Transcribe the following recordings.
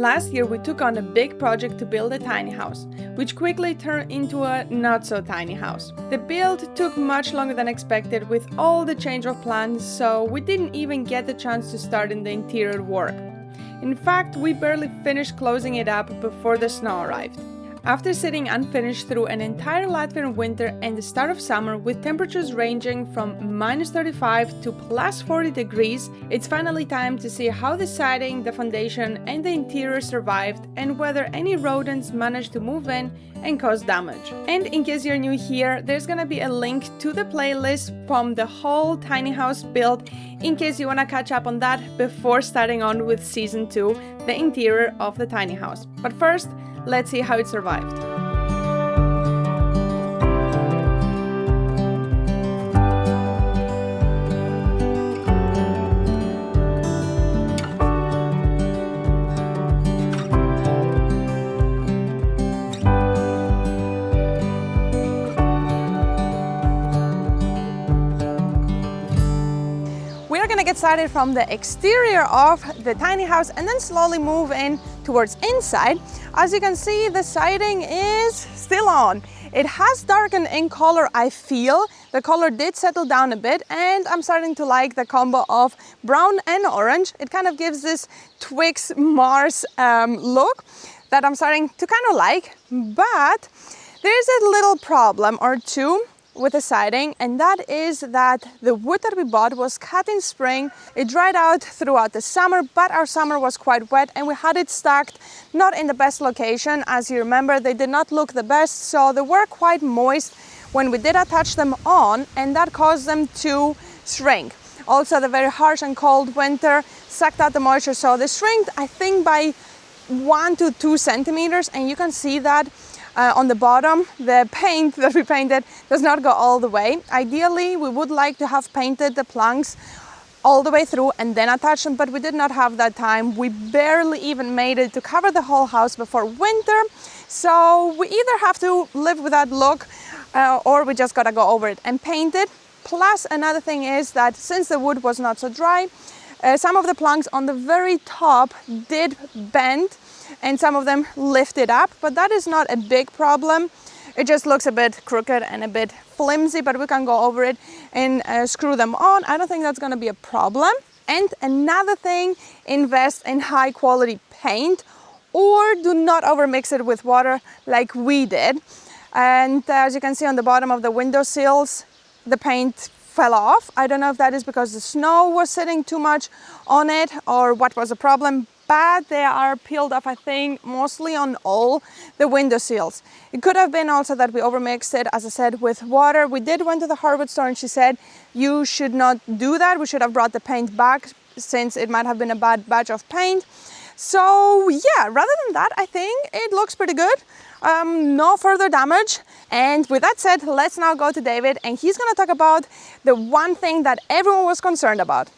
Last year we took on a big project to build a tiny house, which quickly turned into a not-so-tiny house. The build took much longer than expected with all the change of plans, so we didn't even get the chance to start in the interior work. In fact, we barely finished closing it up before the snow arrived. After sitting unfinished through an entire Latvian winter and the start of summer with temperatures ranging from -35 to +40 degrees, it's finally time to see how the siding, the foundation and the interior survived and whether any rodents managed to move in and cause damage. And in case you're new here, there's gonna be a link to the playlist from the whole tiny house build in case you wanna catch up on that before starting on with season 2, the interior of the tiny house. But first, let's see how it survived. We're gonna get started from the exterior of the tiny house and then slowly move in towards inside. As you can see, the siding is still on. It has darkened in color, I feel. The color did settle down a bit and I'm starting to like the combo of brown and orange. It kind of gives this Twix Mars look that I'm starting to kind of like, but there's a little problem or two with the siding, and that is that the wood that we bought was cut in spring. It dried out throughout the summer, but our summer was quite wet and we had it stacked not in the best location. As you remember, they did not look the best, so they were quite moist when we did attach them on, and that caused them to shrink. Also, the very harsh and cold winter sucked out the moisture, so they shrinked, I think, by 1 to 2 centimeters, and you can see that on the bottom. The paint that we painted does not go all the way. Ideally, we would like to have painted the planks all the way through and then attach them, but we did not have that time. We barely even made it to cover the whole house before winter, so we either have to live with that look or we just gotta go over it and paint it. Plus, another thing is that since the wood was not so dry, some of the planks on the very top did bend and some of them lifted up, but that is not a big problem. It just looks a bit crooked and a bit flimsy, but we can go over it and screw them on. I don't think that's going to be a problem. And another thing, invest in high quality paint or do not overmix it with water like we did. And as you can see on the bottom of the window sills, the paint fell off. I don't know if that is because the snow was sitting too much on it or what was the problem, but they are peeled off, I think, mostly on all the window sills. It could have been also that we overmixed it, as I said, with water. We did went to the hardware store and she said, you should not do that. We should have brought the paint back since it might have been a bad batch of paint. So yeah, rather than that, I think it looks pretty good. No further damage. And with that said, let's now go to David and he's gonna talk about the one thing that everyone was concerned about.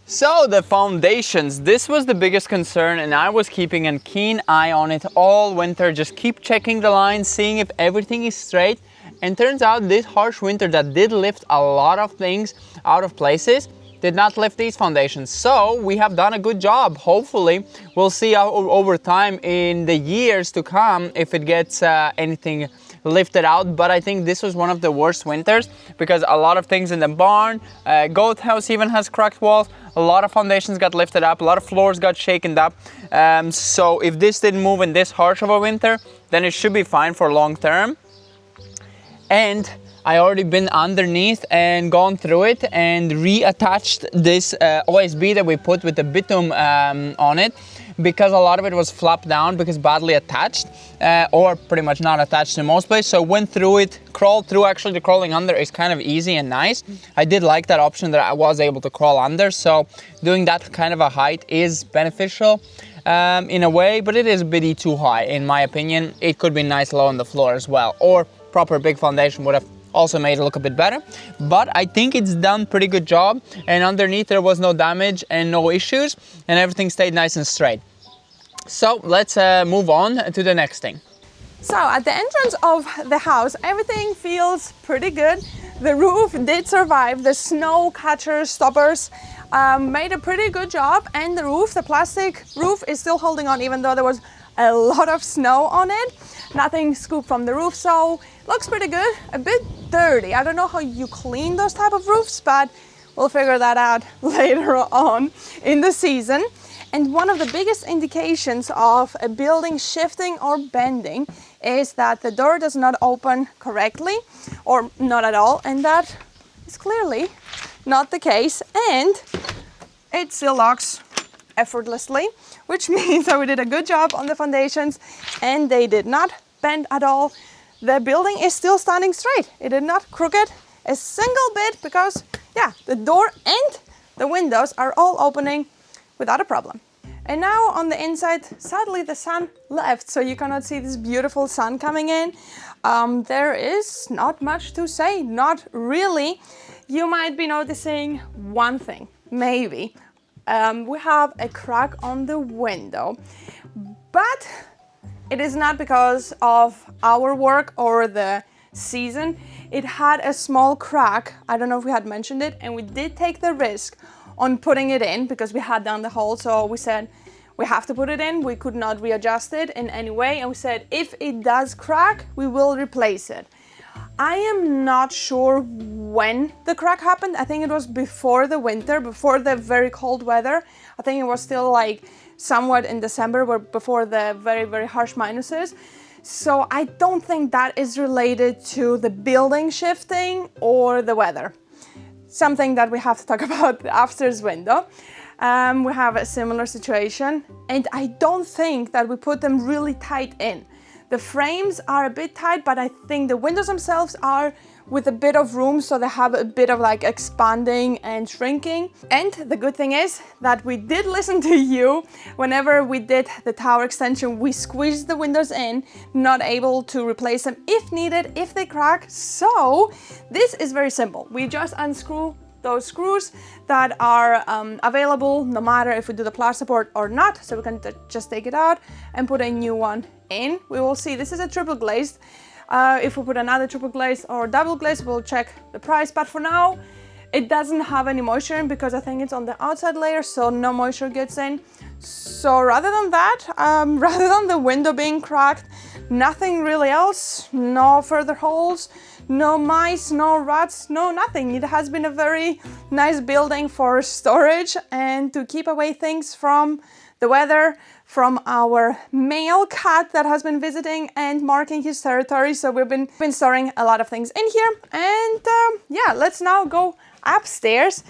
So the foundations, this was the biggest concern and I was keeping a keen eye on it all winter. Just keep checking the lines, seeing if everything is straight. And turns out this harsh winter that did lift a lot of things out of places did not lift these foundations. So we have done a good job. Hopefully we'll see over time in the years to come if it gets anything lifted out, but I think this was one of the worst winters because a lot of things in the barn, goat house even has cracked walls, a lot of foundations got lifted up, a lot of floors got shaken up. So if this didn't move in this harsh of a winter, then it should be fine for long term. And I already been underneath and gone through it and reattached this OSB that we put with the bitumen on it, because a lot of it was flopped down because badly attached or pretty much not attached in most places. So went through it, crawled through. Actually the crawling under is kind of easy and nice. I did like that option that I was able to crawl under, so doing that kind of a height is beneficial in a way, but it is a bit too high in my opinion. It could be nice low on the floor as well, or proper big foundation would have also made it look a bit better, but I think it's done pretty good job, and underneath there was no damage and no issues and everything stayed nice and straight. So let's move on to the next thing. So at the entrance of the house, everything feels pretty good. The roof did survive the snow catcher stoppers made a pretty good job, and the roof, the plastic roof, is still holding on even though there was a lot of snow on it. Nothing scooped from the roof, so looks pretty good. A bit dirty. I don't know how you clean those type of roofs, but we'll figure that out later on in the season. And one of the biggest indications of a building shifting or bending is that the door does not open correctly or not at all, and that is clearly not the case, and it still locks effortlessly, which means that we did a good job on the foundations and they did not bend at all. The building is still standing straight. It did not crooked a single bit because, yeah, the door and the windows are all opening without a problem. And now on the inside, sadly the sun left, so you cannot see this beautiful sun coming in. There is not much to say, not really. You might be noticing one thing, maybe. We have a crack on the window, but it is not because of our work or the season. It had a small crack. I don't know if we had mentioned it, and we did take the risk on putting it in because we had done the hole, so we said we have to put it in. We could not readjust it in any way, and we said if it does crack, we will replace it. I am not sure when the crack happened. I think it was before the winter, before the very cold weather. I think it was still like somewhat in December, before the very, very harsh minuses. So I don't think that is related to the building shifting or the weather. Something that we have to talk about, the upstairs window. We have a similar situation, and I don't think that we put them really tight in. The frames are a bit tight, but I think the windows themselves are with a bit of room, so they have a bit of like expanding and shrinking. And the good thing is that we did listen to you. Whenever we did the tower extension, we squeezed the windows in, not able to replace them if needed, if they crack. So this is very simple. We just unscrew those screws that are available no matter if we do the plasterboard or not, so we can just take it out and put a new one in. We will see, this is a triple glazed. If we put another triple glazed or double glazed, we'll check the price, but for now it doesn't have any moisture in because I think it's on the outside layer, so no moisture gets in. So rather than that, rather than the window being cracked, nothing really else, no further holes, no mice, no rats, no nothing. It has been a very nice building for storage and to keep away things from the weather, from our male cat that has been visiting and marking his territory. So we've been storing a lot of things in here. And yeah, let's now go upstairs.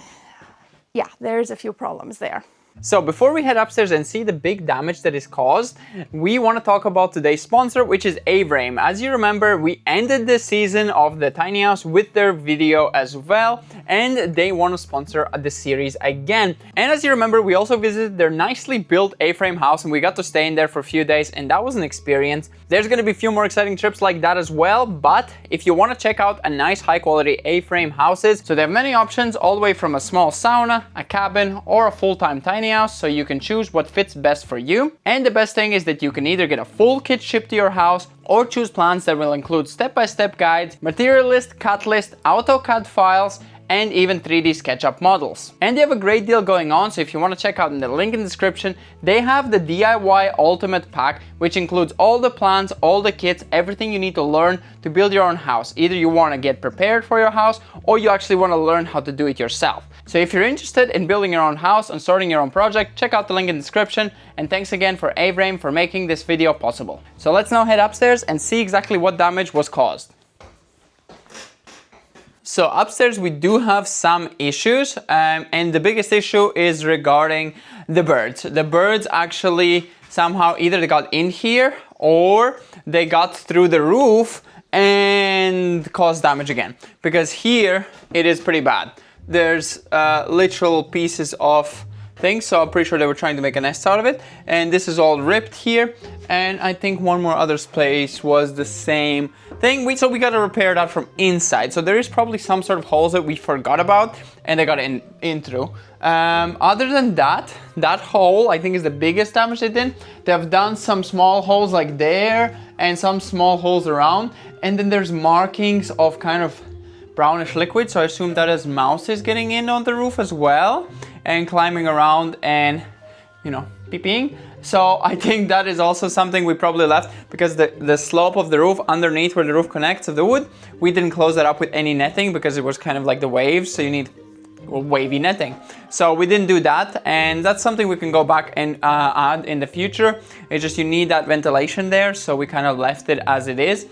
Yeah, there's a few problems there. So before we head upstairs and see the big damage that is caused, we want to talk about today's sponsor, which is A-Frame. As you remember, we ended the season of the tiny house with their video as well, and they want to sponsor the series again. And as you remember, we also visited their nicely built A-Frame house, and we got to stay in there for a few days, and that was an experience. There's going to be a few more exciting trips like that as well, but if you want to check out a nice high quality A-Frame houses, so they have many options all the way from a small sauna, a cabin, or a full-time tiny house, so you can choose what fits best for you. And the best thing is that you can either get a full kit shipped to your house or choose plans that will include step-by-step guides, material list, cut list, AutoCAD files, and even 3D SketchUp models. And they have a great deal going on, so if you want to check out in the link in the description, they have the DIY Ultimate Pack, which includes all the plans, all the kits, everything you need to learn to build your own house. Either you want to get prepared for your house, or you actually want to learn how to do it yourself. So if you're interested in building your own house and starting your own project, check out the link in the description. And thanks again for A-Frame for making this video possible. So let's now head upstairs and see exactly what damage was caused. So upstairs we do have some issues, and the biggest issue is regarding the birds. The birds actually somehow either they got in here or they got through the roof and caused damage again. Because here it is pretty bad. There's literal pieces of things, so I'm pretty sure they were trying to make a nest out of it. And this is all ripped here, and I think one more other place was the same thing. So we got to repair that from inside. So there is probably some sort of holes that we forgot about and they got in through. Other than that, that hole I think is the biggest damage they did. They have done some small holes like there and some small holes around, and then there's markings of kind of brownish liquid, so I assume that is mouse is getting in on the roof as well. and climbing around and, you know, peeing. So I think that is also something we probably left, because the slope of the roof underneath where the roof connects of the wood, we didn't close that up with any netting because it was kind of like the waves, so you need wavy netting. So we didn't do that, and that's something we can go back and add in the future. It's just you need that ventilation there, so we kind of left it as it is.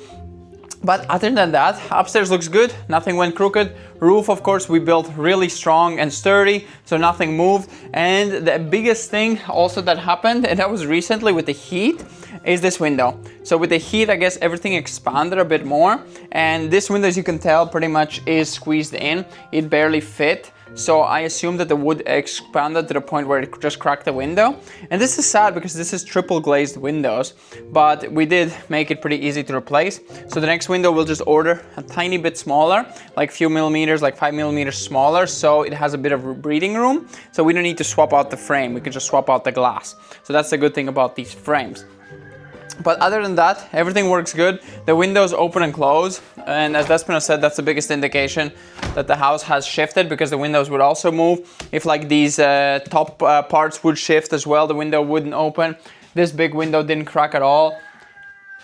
But other than that, upstairs looks good, nothing went crooked. Roof, of course, we built really strong and sturdy, so nothing moved. And the biggest thing also that happened, and that was recently with the heat, is this window. So with the heat, I guess everything expanded a bit more. And this window, as you can tell, pretty much is squeezed in. It barely fit. So I assume that the wood expanded to the point where it just cracked the window. And this is sad because this is triple glazed windows, but we did make it pretty easy to replace. So the next window we'll just order a tiny bit smaller, like a few millimeters, like 5 millimeters smaller, so it has a bit of breathing room. So we don't need to swap out the frame, we can just swap out the glass. So that's the good thing about these frames. But other than that, everything works good. The windows open and close, and as Despina said, that's the biggest indication that the house has shifted, because the windows would also move. If like these top parts would shift as well, the window wouldn't open. This big window didn't crack at all.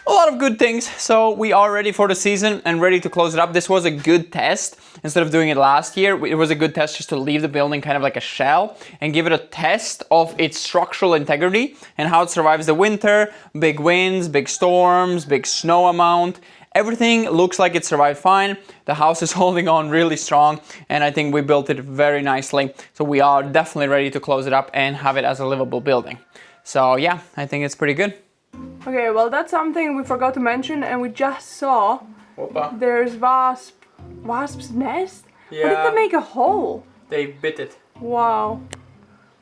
A lot of good things. So we are ready for the season and ready to close it up. This was a good test. Instead of doing it last year, it was a good test just to leave the building kind of like a shell and give it a test of its structural integrity and how it survives the winter, big winds, big storms, big snow amount. Everything looks like it survived fine. The house is holding on really strong, and I think we built it very nicely. So we are definitely ready to close it up and have it as a livable building. So yeah, I think it's pretty good. Okay, well that's something we forgot to mention, and we just saw there's wasp's nest. Yeah. How did they make a hole? They bit it. Wow.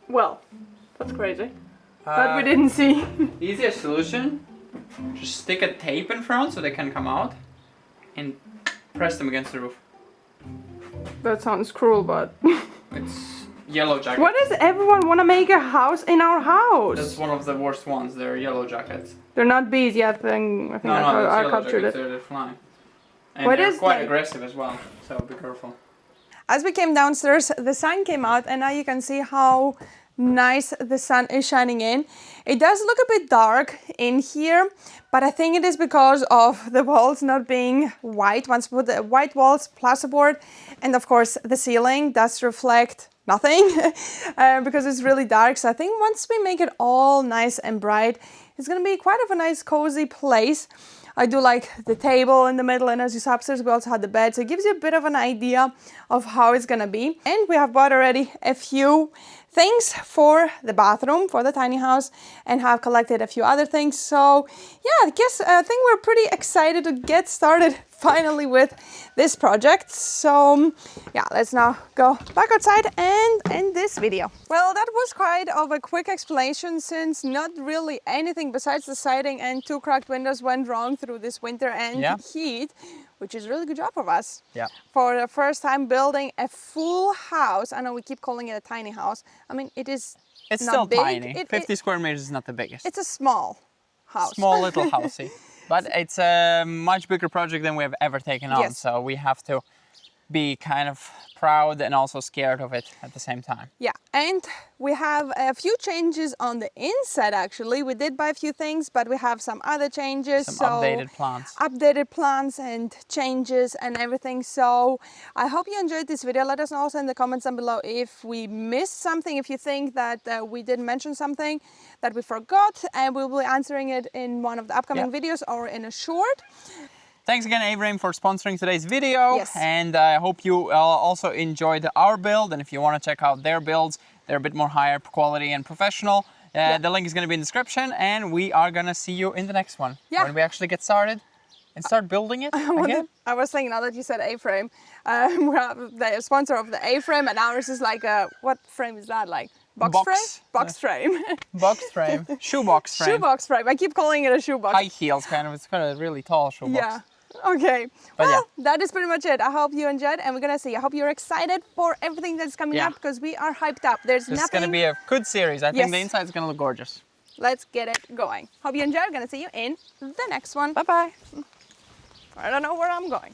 Well, that's crazy. But we didn't see. Easiest solution, just stick a tape in front so they can come out and press them against the roof. That sounds cruel, but It's yellow jackets. why does everyone want to make a house in our house? That's one of the worst ones. They're yellow jackets. They're not bees yet. I think No, I that's yellow captured jackets. it. They're flying. And What they're is quite that? aggressive as well, so be careful. As we came downstairs, the sun came out, and now you can see how nice the sun is shining in. It does look a bit dark in here, but I think it is because of the walls not being white. Once we put the white walls, plasterboard, and of course the ceiling does reflect nothing because it's really dark. So I think once we make it all nice and bright, it's gonna be quite of a nice cozy place. I do like the table in the middle, and as you saw upstairs, we also had the bed, so it gives you a bit of an idea of how it's gonna be. And we have bought already a few things for the bathroom, for the tiny house, and have collected a few other things. So yeah, I think we're pretty excited to get started finally with this project. So yeah, let's now go back outside and end this video. Well, that was quite of a quick explanation, since not really anything besides the siding and 2 cracked windows went wrong through this winter and heat, which is a really good job of us. Yeah. For the first time building a full house. I know we keep calling it a tiny house. I mean, it's not still big. tiny. 50 square meters is not the biggest. It's a small house. Small little housey. But it's a much bigger project than we have ever taken on. Yes. So we have to be kind of proud and also scared of it at the same time. Yeah, and we have a few changes on the inside actually. We did buy a few things, but we have some other changes. Some updated plans. Updated plans and changes and everything. So I hope you enjoyed this video. Let us know also in the comments down below if we missed something, if you think that we didn't mention something that we forgot, and we'll be answering it in one of the upcoming videos or in a short. Thanks again, A-Frame, for sponsoring today's video. Yes. And I hope you also enjoyed our build. And if you want to check out their builds, they're a bit more higher quality and professional. The link is going to be in the description, and we are going to see you in the next one. Yeah. When we actually get started and start building it again. I was thinking, now that you said A-Frame, we have the sponsor of the A-Frame, and ours is like a, what frame is that, like? Box frame? Box frame. Box frame. Shoebox frame. Shoebox frame. I keep calling it a shoebox. High heels, kind of. It's kind of a really tall shoebox. Yeah. Okay. But well, that is pretty much it. I hope you enjoyed, and we're gonna see. I hope you're excited for everything that's coming up, because we are hyped up. There's This nothing. is gonna be a good series. I think Yes. the inside is gonna look gorgeous. Let's get it going. Hope you enjoyed. Gonna see you in the next one. Bye bye. I don't know where I'm going.